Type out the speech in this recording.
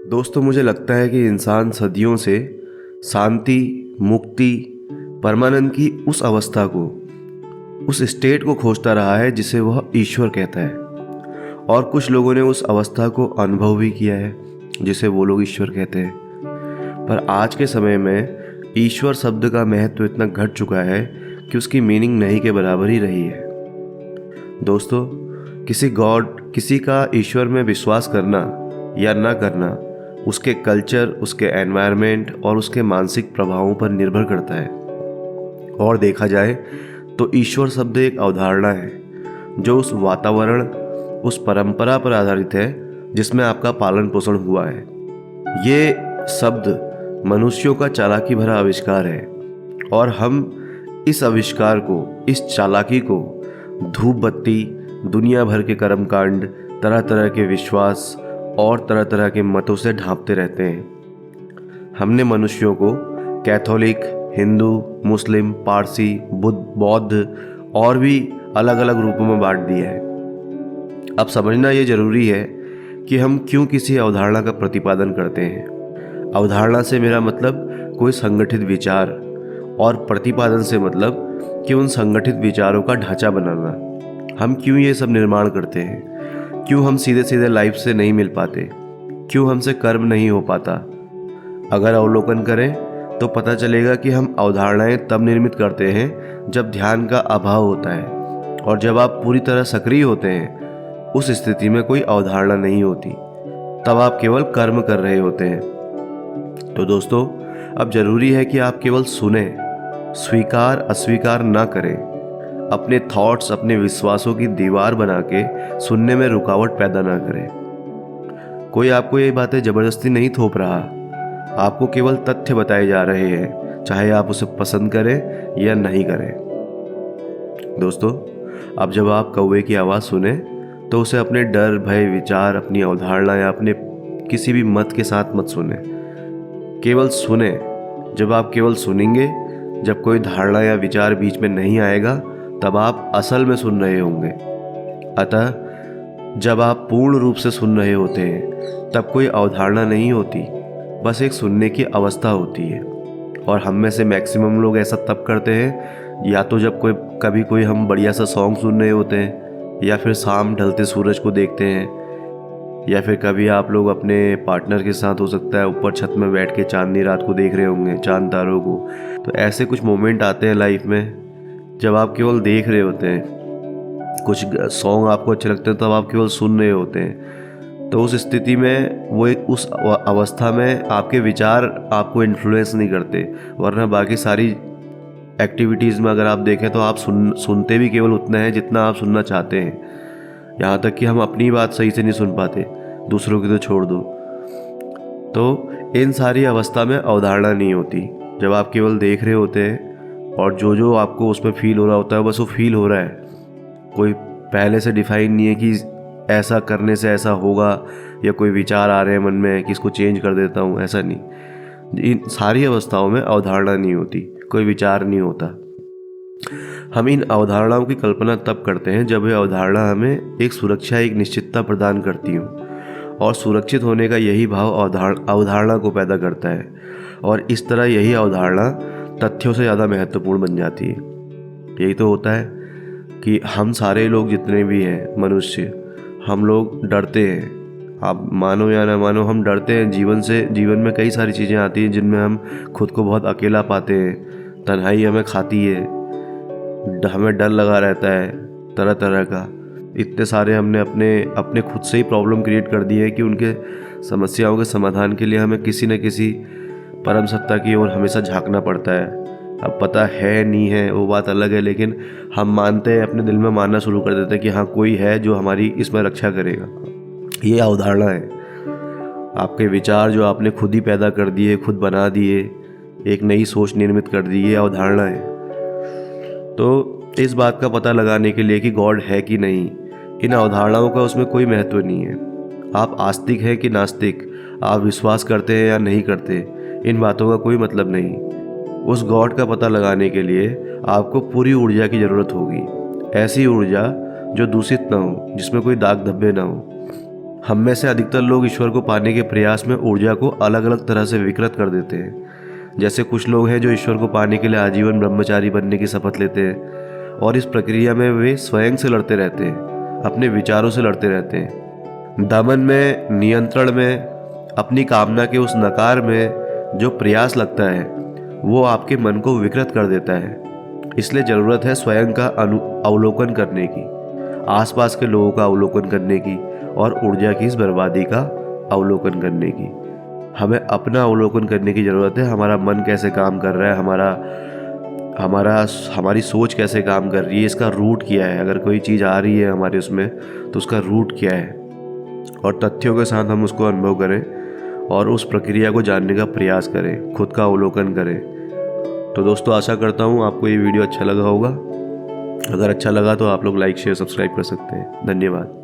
दोस्तों, मुझे लगता है कि इंसान सदियों से शांति, मुक्ति, परमानंद की उस अवस्था को, उस स्टेट को खोजता रहा है जिसे वह ईश्वर कहता है। और कुछ लोगों ने उस अवस्था को अनुभव भी किया है जिसे वो लोग ईश्वर कहते हैं। पर आज के समय में ईश्वर शब्द का महत्व इतना घट चुका है कि उसकी मीनिंग नहीं के बराबर ही रही है। दोस्तों, किसी का ईश्वर में विश्वास करना या ना करना उसके कल्चर, उसके एनवायरनमेंट और उसके मानसिक प्रभावों पर निर्भर करता है। और देखा जाए तो ईश्वर शब्द एक अवधारणा है जो उस वातावरण, उस परंपरा पर आधारित है जिसमें आपका पालन पोषण हुआ है। ये शब्द मनुष्यों का चालाकी भरा आविष्कार है और हम इस आविष्कार को, इस चालाकी को धूप बत्ती, दुनिया भर के कर्मकांड, तरह तरह के विश्वास और तरह तरह के मतों से ढांपते रहते हैं। हमने मनुष्यों को कैथोलिक, हिंदू, मुस्लिम, पारसी, बौद्ध और भी अलग अलग रूपों में बांट दिया है। अब समझना ये जरूरी है कि हम क्यों किसी अवधारणा का प्रतिपादन करते हैं। अवधारणा से मेरा मतलब कोई संगठित विचार, और प्रतिपादन से मतलब कि उन संगठित विचारों का ढांचा बनाना। हम क्यों ये सब निर्माण करते हैं, क्यों हम सीधे सीधे लाइफ से नहीं मिल पाते, क्यों हमसे कर्म नहीं हो पाता। अगर अवलोकन करें तो पता चलेगा कि हम अवधारणाएं तब निर्मित करते हैं जब ध्यान का अभाव होता है, और जब आप पूरी तरह सक्रिय होते हैं उस स्थिति में कोई अवधारणा नहीं होती, तब आप केवल कर्म कर रहे होते हैं। तो दोस्तों, अब जरूरी है कि आप केवल सुने, स्वीकार अस्वीकार ना करें। अपने थॉट्स, अपने विश्वासों की दीवार बना के सुनने में रुकावट पैदा ना करें। कोई आपको ये बातें जबरदस्ती नहीं थोप रहा, आपको केवल तथ्य बताए जा रहे हैं, चाहे आप उसे पसंद करें या नहीं करें। दोस्तों, अब जब आप कौवे की आवाज़ सुने तो उसे अपने डर, भय, विचार, अपनी अवधारणा या अपने किसी भी मत के साथ मत सुने। केवल सुने। जब आप केवल सुनेंगे, जब कोई धारणा या विचार बीच में नहीं आएगा, तब आप असल में सुन रहे होंगे। अतः जब आप पूर्ण रूप से सुन रहे होते हैं तब कोई अवधारणा नहीं होती, बस एक सुनने की अवस्था होती है। और हम में से मैक्सिमम लोग ऐसा तब करते हैं, या तो जब कभी कोई हम बढ़िया सा सॉन्ग सुन रहे होते हैं, या फिर शाम ढलते सूरज को देखते हैं, या फिर कभी आप लोग अपने पार्टनर के साथ, हो सकता है, ऊपर छत में बैठ के चांदनी रात को देख रहे होंगे, चांद तारों को। तो ऐसे कुछ मोमेंट आते हैं लाइफ में जब आप केवल देख रहे होते हैं। कुछ सॉन्ग आपको अच्छे लगते हैं तब आप केवल सुन रहे होते हैं। तो उस स्थिति में उस अवस्था में आपके विचार आपको इन्फ्लुएंस नहीं करते, वरना बाकी सारी एक्टिविटीज़ में अगर आप देखें तो आप सुनते भी केवल उतना है जितना आप सुनना चाहते हैं। यहाँ तक कि हम अपनी बात सही से नहीं सुन पाते, दूसरों की तो छोड़ दो। तो इन सारी अवस्था में अवधारणा नहीं होती। जब आप केवल देख रहे होते हैं और जो आपको उसमें फील हो रहा होता है, बस वो फील हो रहा है। कोई पहले से डिफाइन नहीं है कि ऐसा करने से ऐसा होगा, या कोई विचार आ रहे हैं मन में कि इसको चेंज कर देता हूँ, ऐसा नहीं। इन सारी अवस्थाओं में अवधारणा नहीं होती, कोई विचार नहीं होता। हम इन अवधारणाओं की कल्पना तब करते हैं जब ये अवधारणा हमें एक सुरक्षा, एक निश्चितता प्रदान करती हो, और सुरक्षित होने का यही भाव अवधारणा को पैदा करता है। और इस तरह यही अवधारणा तथ्यों से ज़्यादा महत्वपूर्ण बन जाती है। यही तो होता है कि हम सारे लोग, जितने भी हैं मनुष्य, हम लोग डरते हैं। आप मानो या ना मानो, हम डरते हैं जीवन से। जीवन में कई सारी चीज़ें आती हैं जिनमें हम खुद को बहुत अकेला पाते हैं, तन्हाई हमें खाती है, हमें डर लगा रहता है तरह तरह का। इतने सारे हमने अपने खुद से ही प्रॉब्लम क्रिएट कर दिए हैं कि उनके समस्याओं के समाधान के लिए हमें किसी न किसी परम सत्ता की ओर हमेशा झांकना पड़ता है। अब पता है नहीं है वो बात अलग है, लेकिन हम मानते हैं, अपने दिल में मानना शुरू कर देते हैं कि हाँ, कोई है जो हमारी इसमें रक्षा करेगा। ये अवधारणा है। आपके विचार जो आपने खुद ही पैदा कर दिए, खुद बना दिए, एक नई सोच निर्मित कर दी, ये अवधारणा है। तो इस बात का पता लगाने के लिए कि गॉड है कि नहीं, इन अवधारणाओं का उसमें कोई महत्व नहीं है। आप आस्तिक हैं कि नास्तिक, आप विश्वास करते हैं या नहीं करते, इन बातों का कोई मतलब नहीं। उस गॉड का पता लगाने के लिए आपको पूरी ऊर्जा की ज़रूरत होगी। ऐसी ऊर्जा जो दूषित ना हो, जिसमें कोई दाग धब्बे ना हो। हम में से अधिकतर लोग ईश्वर को पाने के प्रयास में ऊर्जा को अलग अलग तरह से विकृत कर देते हैं। जैसे कुछ लोग हैं जो ईश्वर को पाने के लिए आजीवन ब्रह्मचारी बनने की शपथ लेते हैं और इस प्रक्रिया में वे स्वयं से लड़ते रहते हैं, अपने विचारों से लड़ते रहते हैं। दमन में, नियंत्रण में, अपनी कामना के उस नकार में जो प्रयास लगता है वो आपके मन को विकृत कर देता है। इसलिए ज़रूरत है स्वयं का अवलोकन करने की, आसपास के लोगों का अवलोकन करने की और ऊर्जा की इस बर्बादी का अवलोकन करने की। हमें अपना अवलोकन करने की ज़रूरत है। हमारा मन कैसे काम कर रहा है, हमारी सोच कैसे काम कर रही है, इसका रूट क्या है। अगर कोई चीज़ आ रही है हमारे उसमें तो उसका रूट क्या है, और तथ्यों के साथ हम उसको अनुभव करें और उस प्रक्रिया को जानने का प्रयास करें, खुद का अवलोकन करें। तो दोस्तों, आशा करता हूँ आपको ये वीडियो अच्छा लगा होगा। अगर अच्छा लगा तो आप लोग लाइक, शेयर, सब्सक्राइब कर सकते हैं। धन्यवाद।